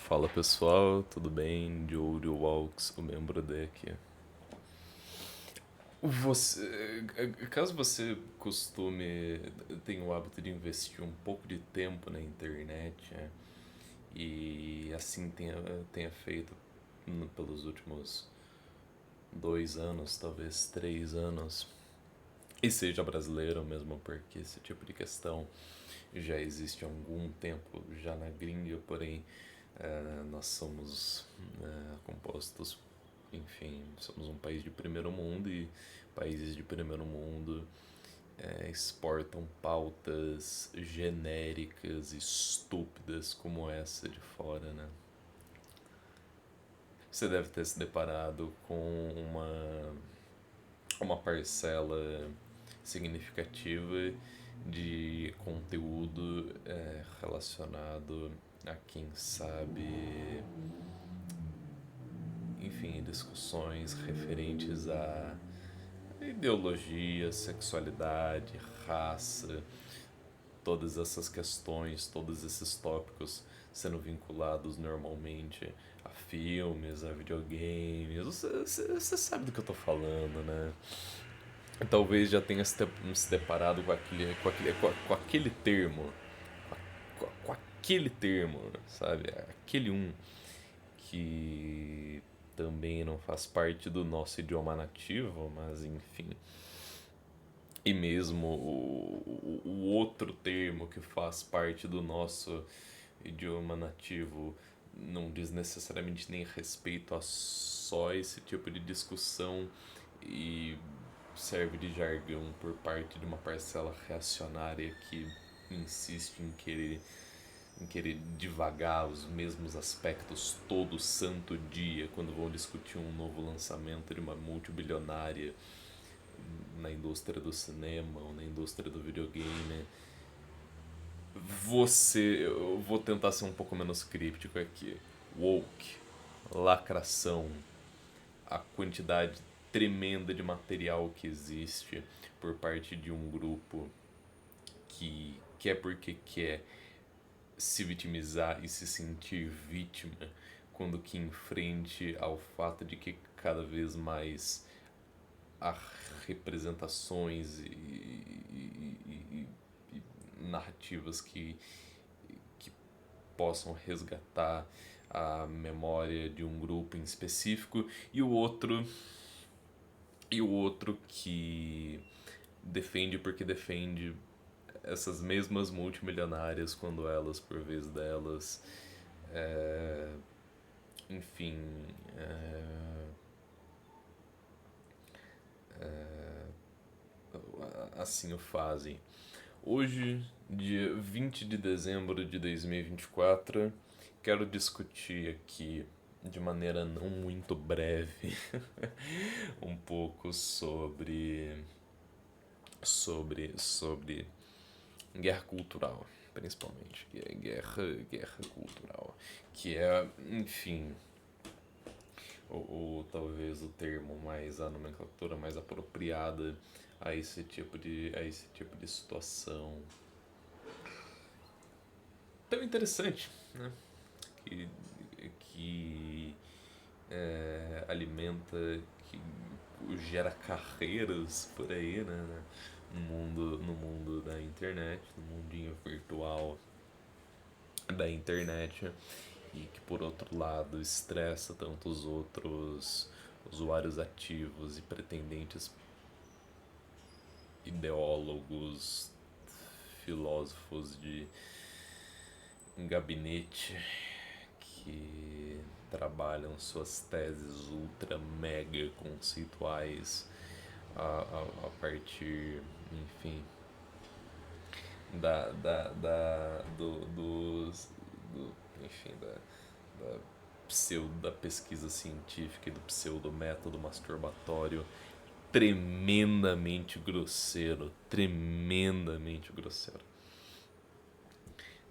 Fala pessoal, tudo bem? Joe Walks, o membro aqui. Caso você tenha o hábito de investir um pouco de tempo na internet, e assim tenha feito pelos últimos 2 anos, talvez 3 anos, e seja brasileiro mesmo, porque esse tipo de questão já existe há algum tempo já na gringa, porém nós somos compostos, enfim, somos um país de primeiro mundo e países de primeiro mundo exportam pautas genéricas e estúpidas como essa de fora, né? Você deve ter se deparado com uma parcela significativa de conteúdo relacionado a quem sabe, enfim, discussões referentes a ideologia, sexualidade, raça, todas essas questões, todos esses tópicos sendo vinculados normalmente a filmes, a videogames. Você sabe do que eu tô falando, né? Talvez já tenha se deparado com aquele termo, com aquele termo, sabe? Aquele que também não faz parte do nosso idioma nativo, mas enfim. E mesmo o outro termo que faz parte do nosso idioma nativo não diz necessariamente nem respeito a só esse tipo de discussão e serve de jargão por parte de uma parcela reacionária que insiste em querer divagar os mesmos aspectos todo santo dia quando vão discutir um novo lançamento de uma multibilionária na indústria do cinema ou na indústria do videogame. Eu vou tentar ser um pouco menos críptico aqui. Woke, lacração, a quantidade tremenda de material que existe por parte de um grupo que quer porque quer se vitimizar e se sentir vítima, quando que em frente ao fato de que cada vez mais há representações e narrativas que possam resgatar a memória de um grupo em específico, e o outro que defende porque defende essas mesmas multimilionárias quando elas, por vez delas, é, enfim, é, assim o fazem. Hoje, dia 20 de dezembro de 2024, quero discutir aqui de maneira não muito breve um pouco sobre guerra cultural, principalmente, guerra cultural, que é, enfim, ou talvez o termo mais, a nomenclatura mais apropriada a esse tipo de situação tão interessante, né? Que, que alimenta, que gera carreiras por aí, né? No mundo da internet, no mundinho virtual da internet, e que por outro lado estressa tanto os outros usuários ativos e pretendentes ideólogos, filósofos de gabinete que trabalham suas teses ultra mega conceituais a partir, enfim, enfim, da da pesquisa científica e do pseudo método masturbatório tremendamente grosseiro.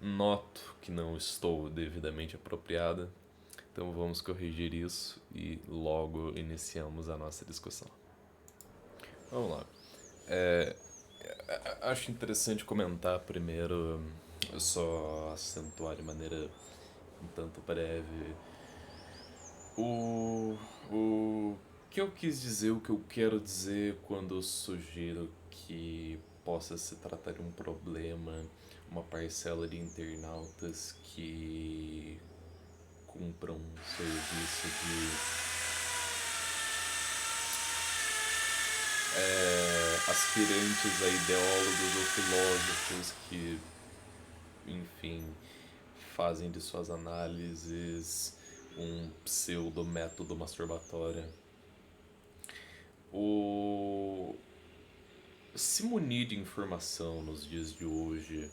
Noto que não estou devidamente apropriada, então vamos corrigir isso e logo iniciamos a nossa discussão. Vamos lá. É, Acho interessante comentar primeiro, só acentuar de maneira um tanto breve. O, o que eu quis dizer, o que eu quero dizer quando eu sugiro que possa se tratar de um problema, uma parcela de internautas que cumpram um serviço de aspirantes a ideólogos ou filósofos que, enfim, fazem de suas análises um pseudo método masturbatório. O se munir de informação nos dias de hoje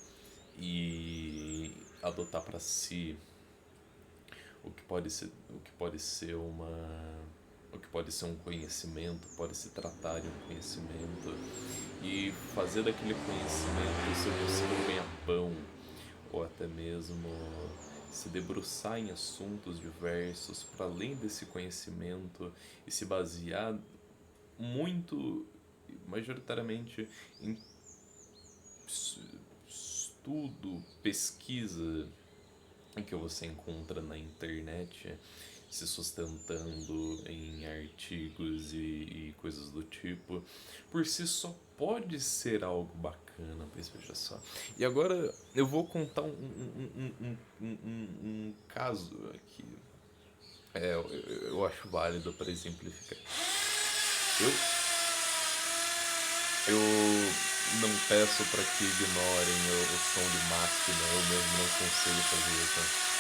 e adotar para si o que pode ser um conhecimento, pode se tratar de um conhecimento e fazer daquele conhecimento o seu possível ganha-pão, ou até mesmo se debruçar em assuntos diversos para além desse conhecimento e se basear muito, majoritariamente, em estudo, pesquisa que você encontra na internet, se sustentando em artigos e coisas do tipo, por si só pode ser algo bacana, pois veja só. E agora eu vou contar um caso aqui. Eu acho válido para exemplificar. Eu, eu não peço para que ignorem o som de máquina, eu mesmo não consigo fazer isso.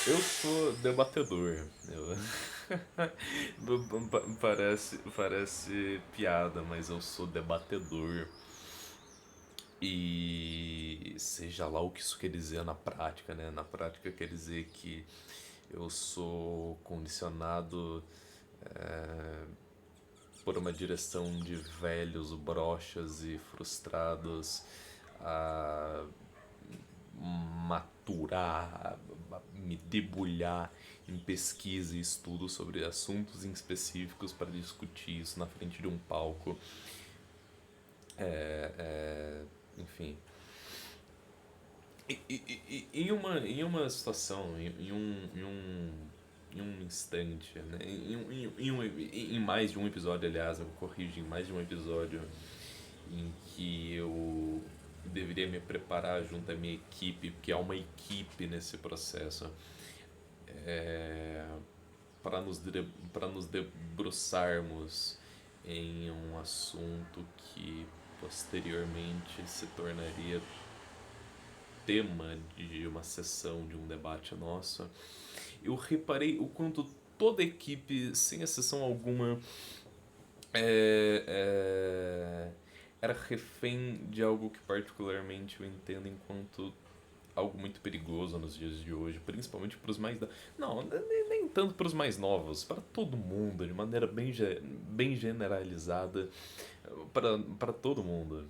Eu sou debatedor. Parece piada, mas eu sou debatedor. E seja lá o que isso quer dizer na prática, né? Na prática quer dizer que eu sou condicionado por uma direção de velhos broxas e frustrados a maturar, me debulhar em pesquisa e estudo sobre assuntos em específicos para discutir isso na frente de um palco. Enfim. Em uma situação, em um instante, né? Em mais de um episódio, aliás, eu corrijo, em mais de um episódio em que eu deveria me preparar junto à minha equipe, porque há uma equipe nesse processo, para para nos debruçarmos em um assunto que posteriormente se tornaria tema de uma sessão, de um debate nosso. Eu reparei o quanto toda a equipe, sem exceção alguma, é, é, era refém de algo que particularmente eu entendo enquanto algo muito perigoso nos dias de hoje, principalmente para os mais não, nem tanto para os mais novos, para todo mundo, de maneira bem generalizada, para todo mundo,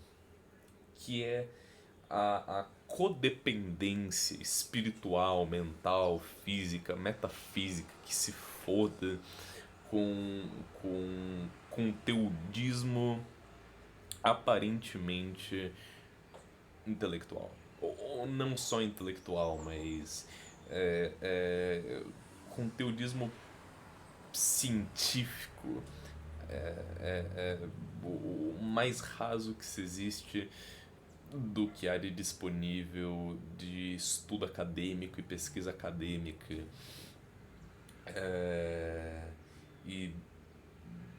que é a codependência espiritual, mental, física, metafísica que se foda com conteudismo aparentemente intelectual. Ou não só intelectual, mas conteudismo científico, o mais raso que se existe do que área disponível de estudo acadêmico e pesquisa acadêmica. E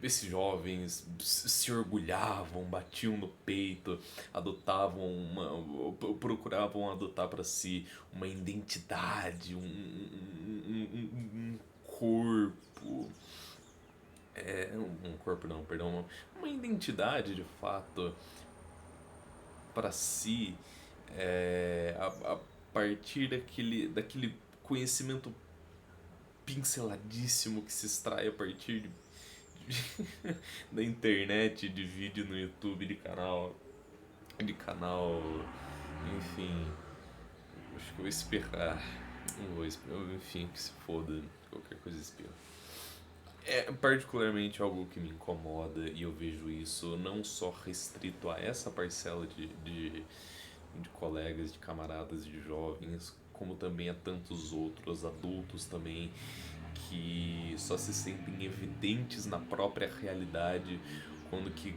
esses jovens se orgulhavam, batiam no peito, procuravam adotar para si uma identidade, um corpo, um corpo não, perdão, uma identidade de fato para si, a partir daquele conhecimento pinceladíssimo que se extrai a partir da internet, de vídeo no YouTube, de canal, enfim, acho que eu vou espirrar, não vou espirrar, enfim, que se foda, qualquer coisa espirra. É particularmente algo que me incomoda e eu vejo isso não só restrito a essa parcela de colegas, de camaradas, de jovens, como também a tantos outros adultos também que só se sentem evidentes na própria realidade quando que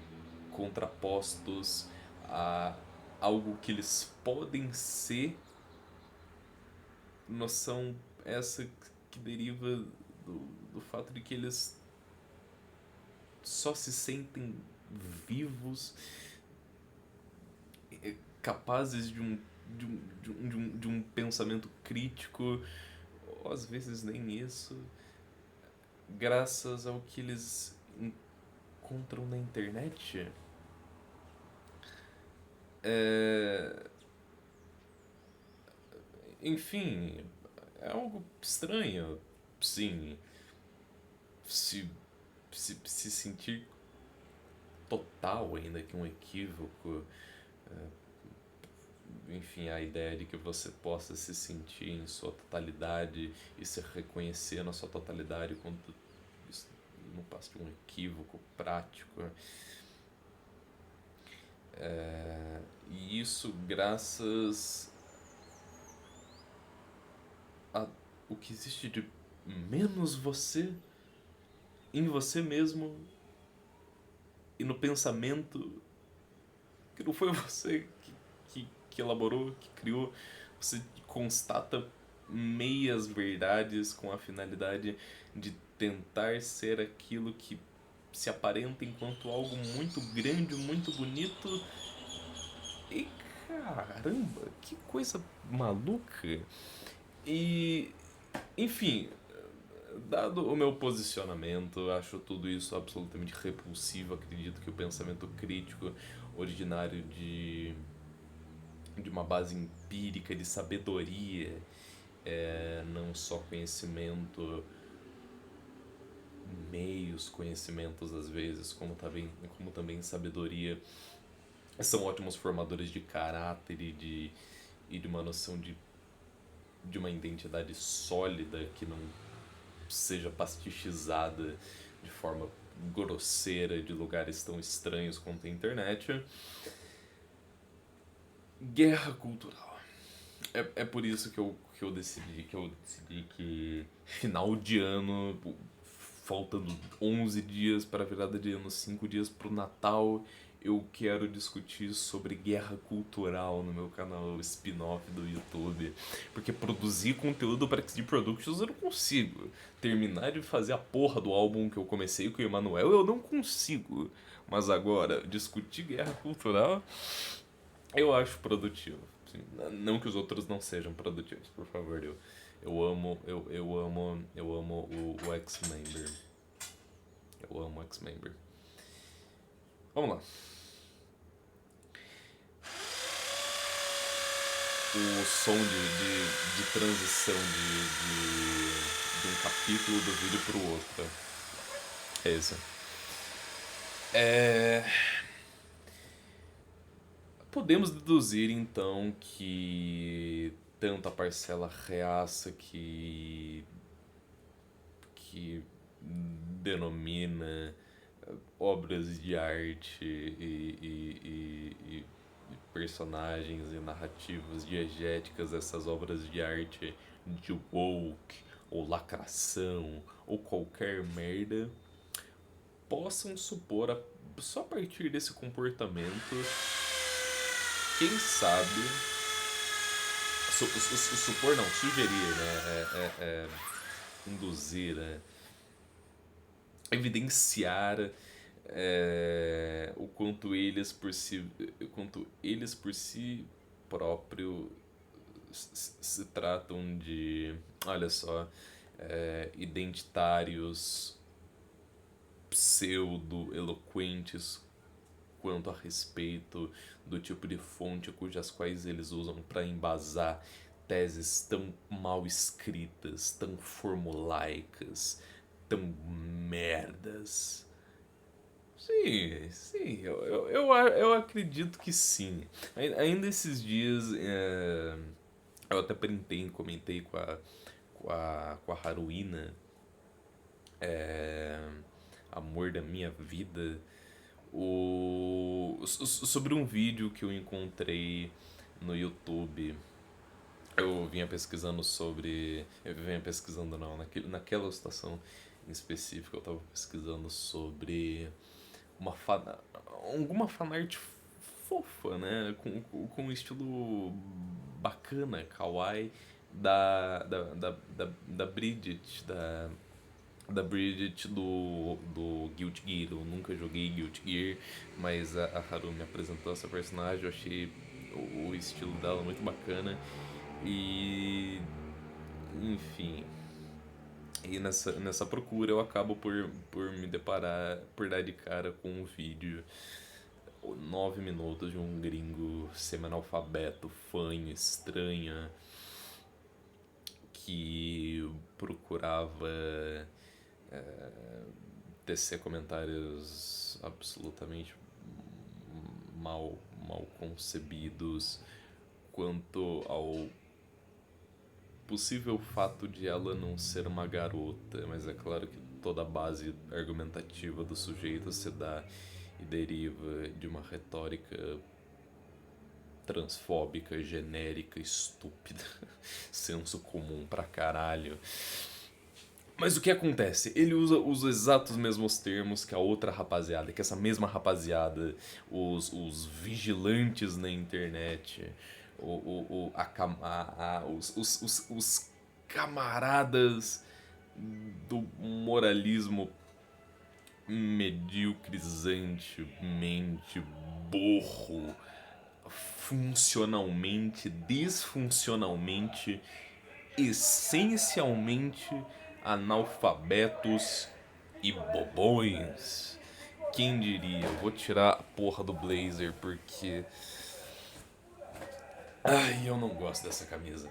contrapostos a algo que eles podem ser, noção essa que deriva do fato de que eles só se sentem vivos, capazes de um pensamento crítico, ou às vezes nem isso, graças ao que eles encontram na internet. É, enfim, é algo estranho, sim, se, se sentir total, ainda que um equívoco. Enfim, a ideia de que você possa se sentir em sua totalidade e se reconhecer na sua totalidade quando isso não passa de um equívoco prático. E isso graças a o que existe de menos você em você mesmo e no pensamento que não foi você que elaborou, que criou. Você constata meias verdades com a finalidade de tentar ser aquilo que se aparenta enquanto algo muito grande, muito bonito. E caramba, que coisa maluca. E enfim, dado o meu posicionamento, acho tudo isso absolutamente repulsivo. Acredito que o pensamento crítico, originário de uma base empírica, de sabedoria, não só conhecimento, meios conhecimentos às vezes, como também sabedoria, são ótimos formadores de caráter e de uma noção de uma identidade sólida que não seja pastichizada de forma grosseira de lugares tão estranhos quanto a internet. Guerra cultural. É por isso que eu decidi que final de ano, faltando 11 dias para a virada de ano, 5 dias para o Natal, eu quero discutir sobre guerra cultural no meu canal spin-off do YouTube. Porque produzir conteúdo para XD Productions eu não consigo. Terminar de fazer a porra do álbum que eu comecei com o Emanuel eu não consigo. Mas agora, discutir guerra cultural eu acho produtivo. Sim. Não que os outros não sejam produtivos, por favor. Eu amo o X-Member. Eu amo o X-Member. Vamos lá. O som de transição de um capítulo do vídeo pro outro. É isso. É... Podemos deduzir então que tanto a parcela reaça que denomina obras de arte e personagens e narrativas diegéticas dessas obras de arte de woke ou lacração ou qualquer merda possam supor só a partir desse comportamento, quem sabe supor não, sugerir, né? Induzir, né? Evidenciar o quanto eles por si próprio se tratam de, olha só, identitários pseudo-eloquentes quanto a respeito do tipo de fonte cujas quais eles usam para embasar teses tão mal escritas, tão formulaicas, tão merdas. Sim, sim, eu acredito que sim. Ainda esses dias, eu até printei e comentei com a Haruína, é, amor da minha vida, sobre um vídeo que eu encontrei no YouTube Eu vinha pesquisando sobre. Eu vinha pesquisando não, naquela situação em específico eu tava pesquisando sobre uma fan, alguma fanart fofa, né? Com um estilo bacana, kawaii, da Bridget, da Bridget do Guilty Gear. Eu nunca joguei Guilty Gear, mas a Haru me apresentou essa personagem, eu achei o estilo dela muito bacana. E enfim, e nessa procura eu acabo por me deparar, por dar de cara com um vídeo 9 minutos de um gringo semi-analfabeto, fanho, estranha, que procurava tecer comentários absolutamente mal, mal concebidos quanto ao possível fato de ela não ser uma garota, mas é claro que toda a base argumentativa do sujeito se dá e deriva de uma retórica transfóbica, genérica, estúpida, senso comum pra caralho. Mas o que acontece? Ele usa os exatos mesmos termos que a outra rapaziada, que essa mesma rapaziada, os vigilantes na internet, os camaradas do moralismo medíocrizante, mente, borro, funcionalmente, disfuncionalmente, essencialmente analfabetos e bobões. Quem diria? Eu vou tirar a porra do blazer porque. Ai, eu não gosto dessa camisa.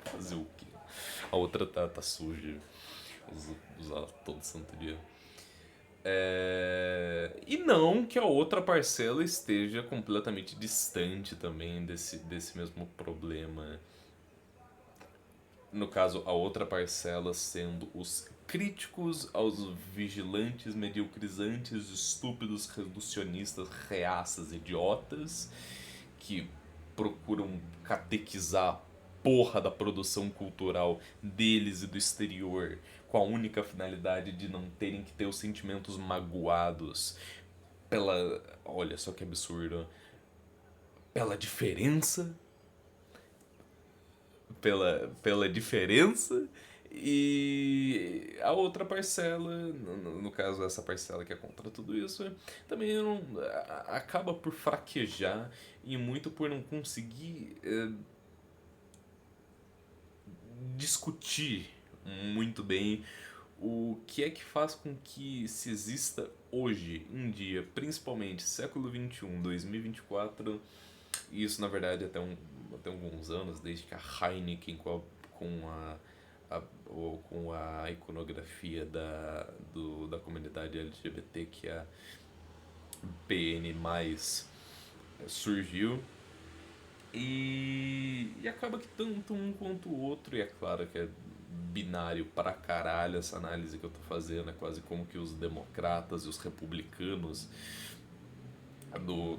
Fazer o quê? A outra tá suja. Usar todo santo dia. E não que a outra parcela esteja completamente distante também desse mesmo problema. No caso, a outra parcela sendo os críticos aos vigilantes, mediocrizantes, estúpidos, reducionistas, reaças, idiotas, que procuram catequizar a porra da produção cultural deles e do exterior com a única finalidade de não terem que ter os sentimentos magoados pela. Olha só que absurdo. Pela diferença. Pela diferença. E a outra parcela, no caso essa parcela que é contra tudo isso, também não, acaba por fraquejar e muito por não conseguir discutir muito bem o que é que faz com que se exista hoje em dia, principalmente século XXI, 2024, e isso na verdade até alguns anos, desde que a Heineken com a iconografia da comunidade LGBT, que é a PN+, surgiu. E acaba que tanto um quanto o outro, e é claro que é binário pra caralho essa análise que eu tô fazendo, é quase como que os democratas e os republicanos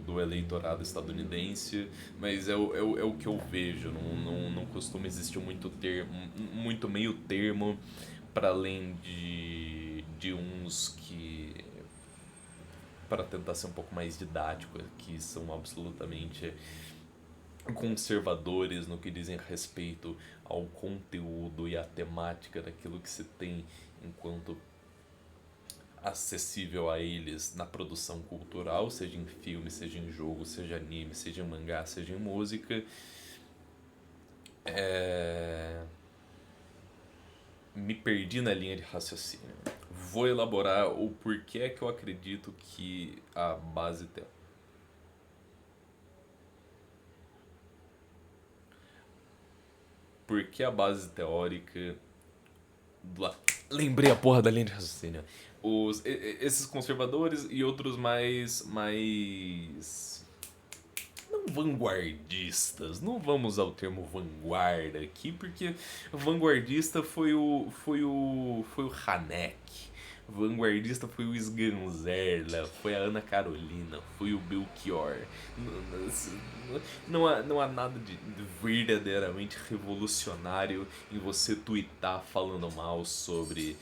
do eleitorado estadunidense, mas é o que eu vejo, não costuma existir muito meio termo para além de uns que, para tentar ser um pouco mais didático, que são absolutamente conservadores no que dizem respeito ao conteúdo e à temática daquilo que se tem enquanto acessível a eles na produção cultural, seja em filme, seja em jogo, seja anime, seja em mangá, seja em música. Me perdi na linha de raciocínio. Vou elaborar o porquê que eu acredito que a base teórica. Por que a base teórica. Lembrei a porra da linha de raciocínio. Esses conservadores e outros mais não vanguardistas, não vamos usar o termo vanguarda aqui, porque vanguardista foi o Haneck, Vanguardista foi o Sganzerla, foi a Ana Carolina, foi o Belchior. Não há nada de verdadeiramente revolucionário em você twittar falando mal sobre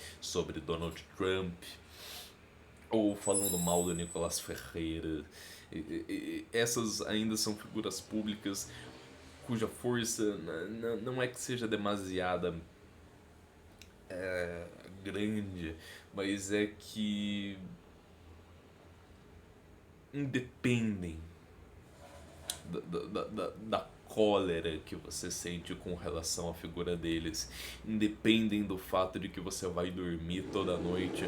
Donald Trump ou falando mal do Nicolas Ferreira. Essas ainda são figuras públicas cuja força não é que seja demasiada grande, mas é que independem da cólera que você sente com relação à figura deles, independem do fato de que você vai dormir toda noite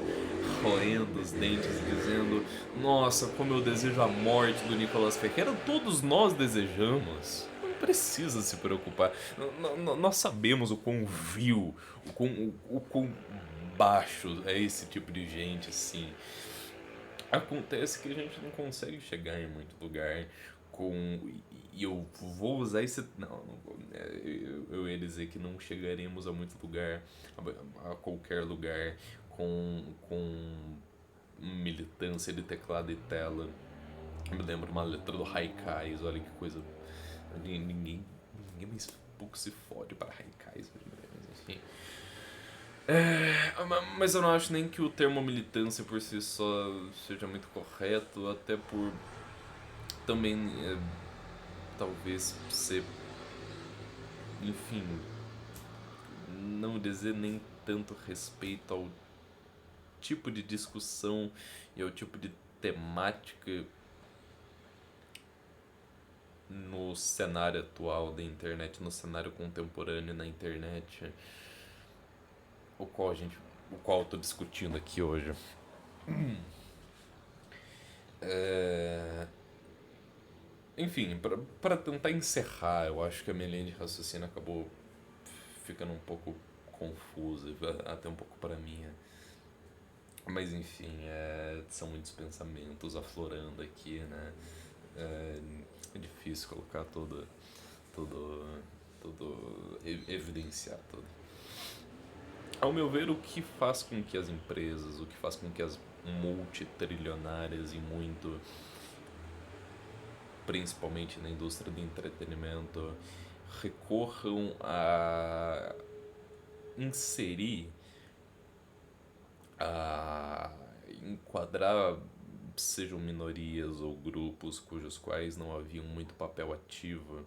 roendo os dentes, dizendo: Nossa, como eu desejo a morte do Nicolas Ferreira. Todos nós desejamos. Não precisa se preocupar. Nós sabemos o quão vil, o quão baixo é esse tipo de gente assim. Acontece que a gente não consegue chegar em muito lugar com. E eu vou usar esse. Não vou. Eu ia dizer que não chegaremos a muito lugar, a qualquer lugar, com militância de teclado e tela. Eu me lembro uma letra do Haikais, olha que coisa. Ninguém mais pouco se fode para Haikais, mas enfim. Mas eu não acho nem que o termo militância por si só seja muito correto, até por também talvez ser, enfim, não dizer nem tanto respeito ao tipo de discussão e ao tipo de temática no cenário atual da internet, no cenário contemporâneo na internet, o qual eu tô discutindo aqui hoje. É, Enfim, para tentar encerrar, eu acho que a minha linha de raciocínio acabou ficando um pouco confusa, até um pouco para mim. Mas enfim, são muitos pensamentos aflorando aqui, né? É, é difícil colocar tudo, evidenciar tudo. Ao meu ver, o que faz com que as empresas, o que faz com que as multitrilionárias e muito, principalmente na indústria do entretenimento, recorram a inserir, a enquadrar, sejam minorias ou grupos cujos quais não haviam muito papel ativo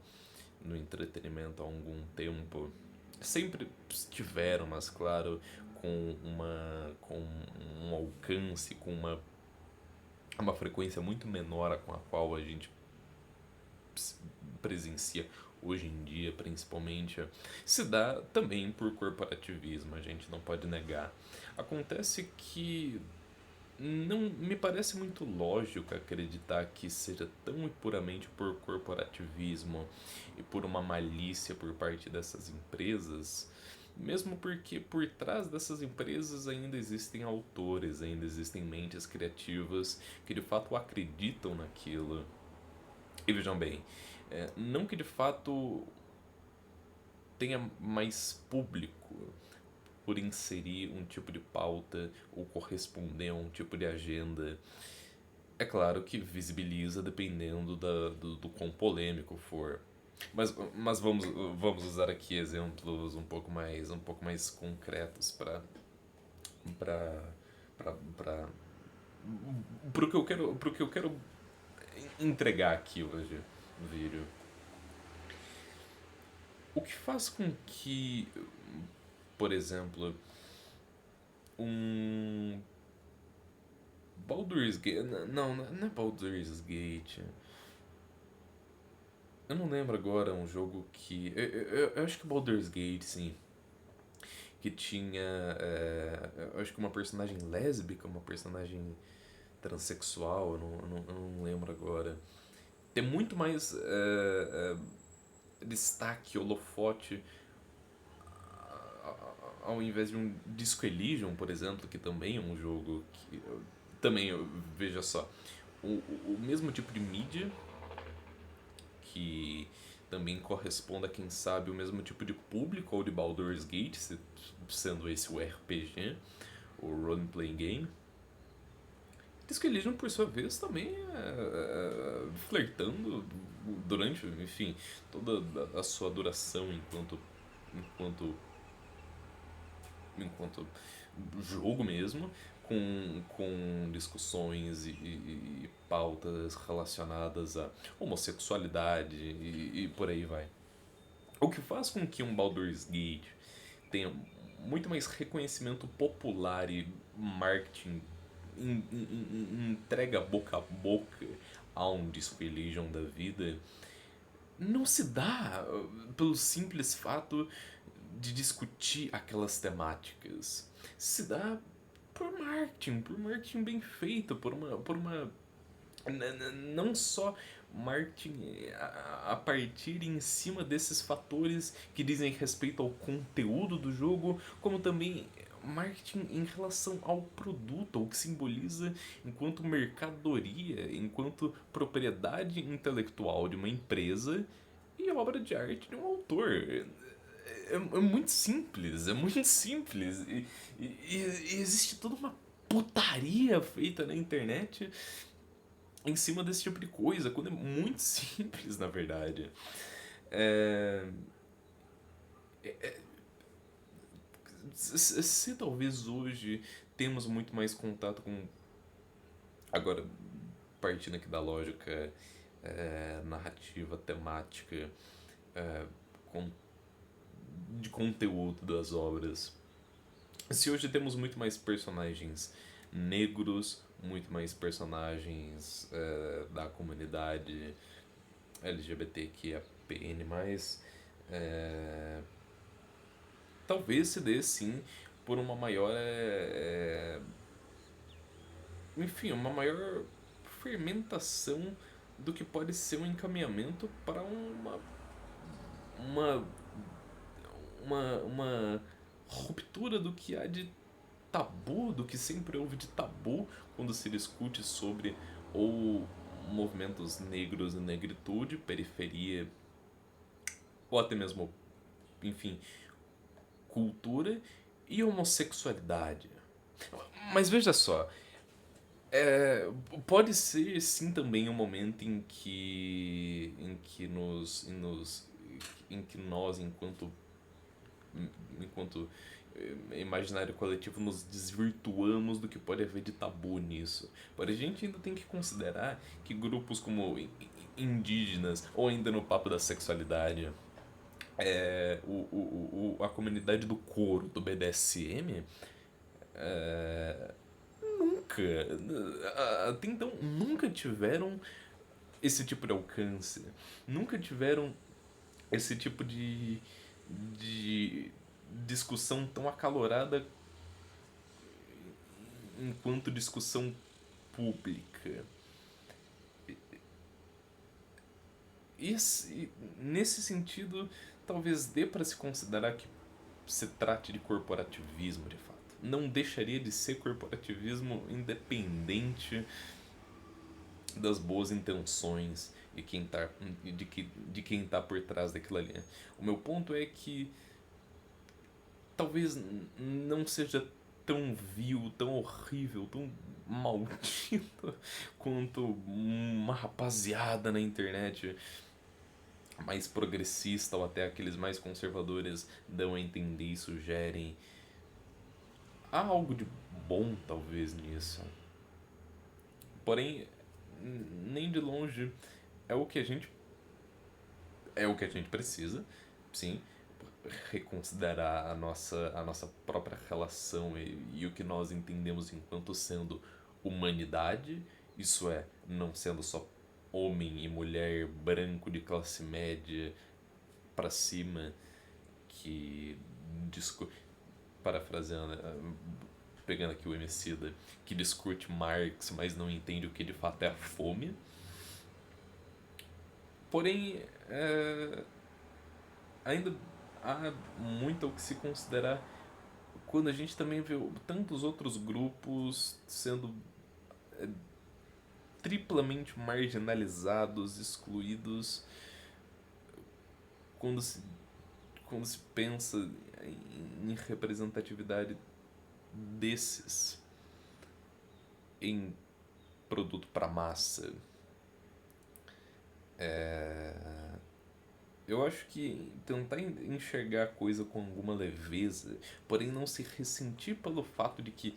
no entretenimento há algum tempo. Sempre tiveram, mas claro, com um alcance, com uma frequência muito menor a com a qual a gente presencia hoje em dia, principalmente, se dá também por corporativismo, a gente não pode negar. Acontece que não me parece muito lógico acreditar que seja tão e puramente por corporativismo e por uma malícia por parte dessas empresas, mesmo porque por trás dessas empresas ainda existem autores, ainda existem mentes criativas que de fato acreditam naquilo. E vejam bem, não que de fato tenha mais público por inserir um tipo de pauta ou corresponder a um tipo de agenda. É claro que visibiliza dependendo do quão polêmico for. Mas vamos usar aqui exemplos um pouco mais concretos para para pro que eu quero entregar aqui hoje no vídeo. O que faz com que, por exemplo, um Baldur's Gate. Não é Baldur's Gate. Eu não lembro agora um jogo que. Eu acho que Baldur's Gate, sim. Que tinha. Eu acho que uma personagem lésbica, uma personagem transexual, eu não lembro agora. Tem muito mais destaque, holofote, ao invés de um Disco Elysium, por exemplo, que também é um jogo que. Também, veja só, o mesmo tipo de mídia que também corresponde a quem sabe o mesmo tipo de público ao de Baldur's Gate, sendo esse o RPG, o role-playing game. Disco Elysium, por sua vez, também flertando durante, enfim, toda a sua duração enquanto, enquanto jogo mesmo, com discussões e pautas relacionadas à homossexualidade e por aí vai. O que faz com que um Baldur's Gate tenha muito mais reconhecimento popular e marketing entrega boca a boca a um Disco Elysium da vida não se dá pelo simples fato de discutir aquelas temáticas. Se dá por marketing bem feito, por uma não só marketing a partir em cima desses fatores que dizem respeito ao conteúdo do jogo, como também marketing em relação ao produto, ao que simboliza enquanto mercadoria, enquanto propriedade intelectual de uma empresa e obra de arte de um autor. É muito simples, é muito simples. E existe toda uma putaria feita na internet em cima desse tipo de coisa, quando é muito simples, na verdade. É, se talvez hoje temos muito mais contato com. Agora, partindo aqui da lógica narrativa, temática, é, con- de conteúdo das obras. Se hoje temos muito mais personagens negros, muito mais personagens da comunidade LGBTQIAPN+, é, talvez se dê sim por uma maior, enfim, uma maior fermentação do que pode ser um encaminhamento para uma, uma ruptura do que há de tabu, do que sempre houve de tabu quando se discute sobre ou movimentos negros e negritude, periferia, ou até mesmo, enfim, cultura e homossexualidade. Mas veja só, pode ser sim também um momento em que nós enquanto imaginário coletivo nos desvirtuamos do que pode haver de tabu nisso. Porém, a gente ainda tem que considerar que grupos como indígenas, ou ainda no papo da sexualidade, a comunidade do couro, do BDSM, nunca, até então, nunca tiveram esse tipo de alcance, nunca tiveram esse tipo de discussão tão acalorada enquanto discussão pública. Nesse sentido, talvez dê para se considerar que se trate de corporativismo de fato. Não deixaria de ser corporativismo independente das boas intenções e de quem tá por trás daquilo ali. O meu ponto é que talvez não seja tão vil, tão horrível, tão maldito quanto uma rapaziada na internet mais progressista ou até aqueles mais conservadores dão a entender e sugerem. Há algo de bom talvez nisso. Porém, nem de longe é o que a gente precisa, sim, reconsiderar a nossa própria relação e o que nós entendemos enquanto sendo humanidade, isso é, não sendo só homem e mulher branco de classe média para cima que discu parafraseando, pegando aqui o Emicida, que discute Marx, mas não entende o que de fato é a fome. Porém, ainda há muito o que se considerar quando a gente também vê tantos outros grupos sendo triplamente marginalizados, excluídos, quando se, quando se pensa em representatividade desses em produto para massa, eu acho que tentar enxergar a coisa com alguma leveza, porém não se ressentir pelo fato de que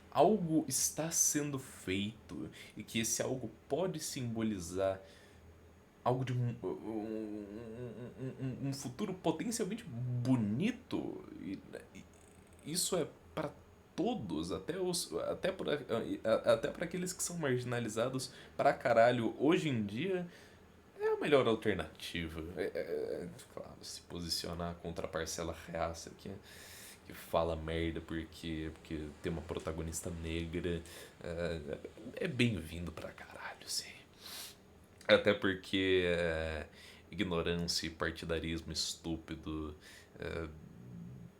algo está sendo feito e que esse algo pode simbolizar algo de um futuro potencialmente bonito. Isso é para todos, até para aqueles que são marginalizados pra caralho hoje em dia. É a melhor alternativa. Claro, se posicionar contra a parcela reaça que fala merda porque tem uma protagonista negra é bem-vindo pra caralho, sim. Até porque ignorância e partidarismo estúpido, é,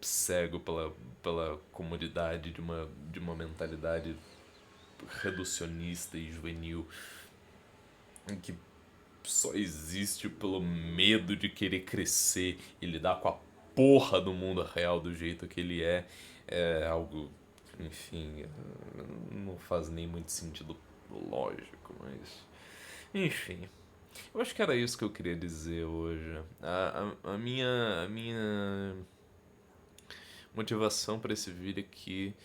cego pela comodidade de uma mentalidade reducionista e juvenil que só existe pelo medo de querer crescer e lidar com a porra do mundo real do jeito que ele é algo, enfim, não faz nem muito sentido lógico, mas enfim. Eu acho que era isso que eu queria dizer hoje. A minha motivação para esse vídeo aqui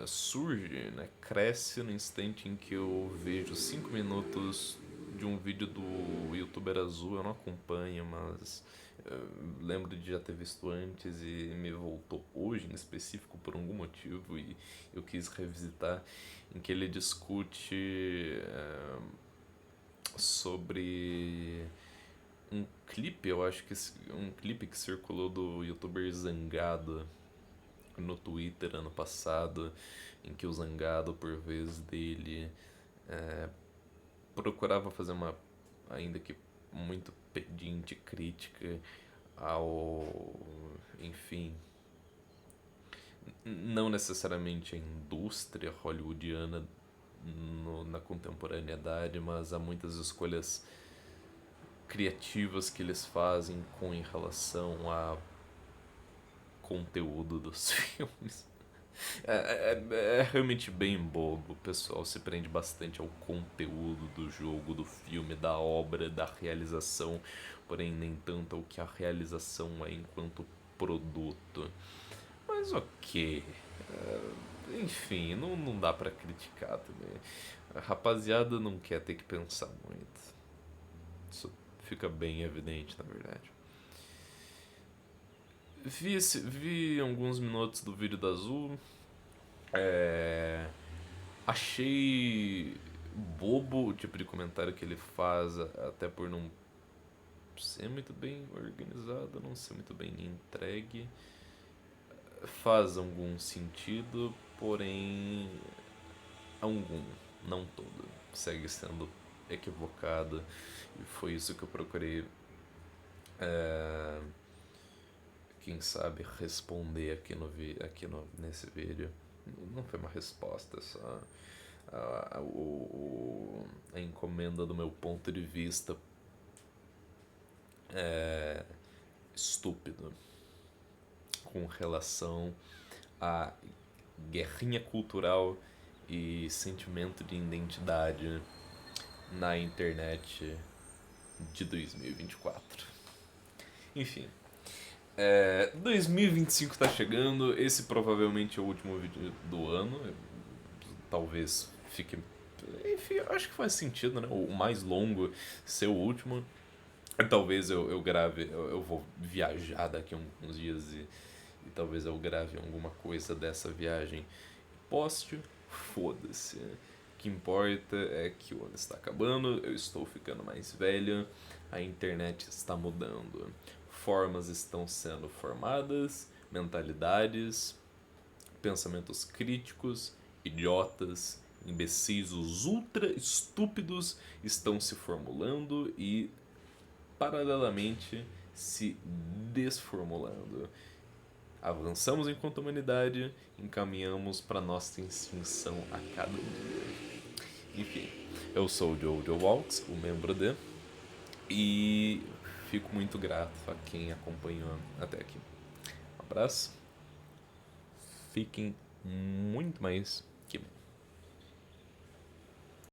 surge, né, cresce no instante em que eu vejo 5 minutos de um vídeo do youtuber Azul. Eu não acompanho, mas lembro de já ter visto antes e me voltou hoje em específico por algum motivo e eu quis revisitar, em que ele discute sobre um clipe, eu acho que um clipe que circulou do youtuber Zangado no Twitter ano passado, em que o Zangado, por vez dele, procurava fazer uma, ainda que muito pedinte, crítica ao, enfim, não necessariamente a indústria hollywoodiana na contemporaneidade, mas há muitas escolhas criativas que eles fazem com em relação a conteúdo dos filmes. É realmente bem bobo. O pessoal se prende bastante ao conteúdo do jogo, do filme, da obra, da realização, porém nem tanto ao que a realização é enquanto produto. Mas ok. Enfim, não dá pra criticar também. A rapaziada não quer ter que pensar muito. Isso fica bem evidente, na verdade. Vi alguns minutos do vídeo da Azul. É, achei bobo o tipo de comentário que ele faz, até por não ser muito bem organizado, não ser muito bem entregue. Faz algum sentido, porém algum, não todo. Segue sendo equivocado e foi isso que eu procurei, quem sabe, responder nesse vídeo. Não foi uma resposta, só a encomenda do meu ponto de vista estúpido com relação à guerrinha cultural e sentimento de identidade na internet de 2024. Enfim, 2025 tá chegando, esse provavelmente é o último vídeo do ano, talvez fique. Enfim, eu acho que faz sentido, né? O mais longo ser o último. Talvez eu grave, eu vou viajar daqui a uns dias e talvez eu grave alguma coisa dessa viagem. Poste, foda-se. O que importa é que o ano está acabando, eu estou ficando mais velho, a internet está mudando. Formas estão sendo formadas, mentalidades, pensamentos críticos, idiotas, imbecis, os ultra estúpidos estão se formulando e, paralelamente, se desformulando. Avançamos enquanto humanidade, encaminhamos para nossa extinção a cada dia. Enfim, eu sou o Jojo Walks, o membro de, e fico muito grato a quem acompanhou até aqui. Um abraço, fiquem muito mais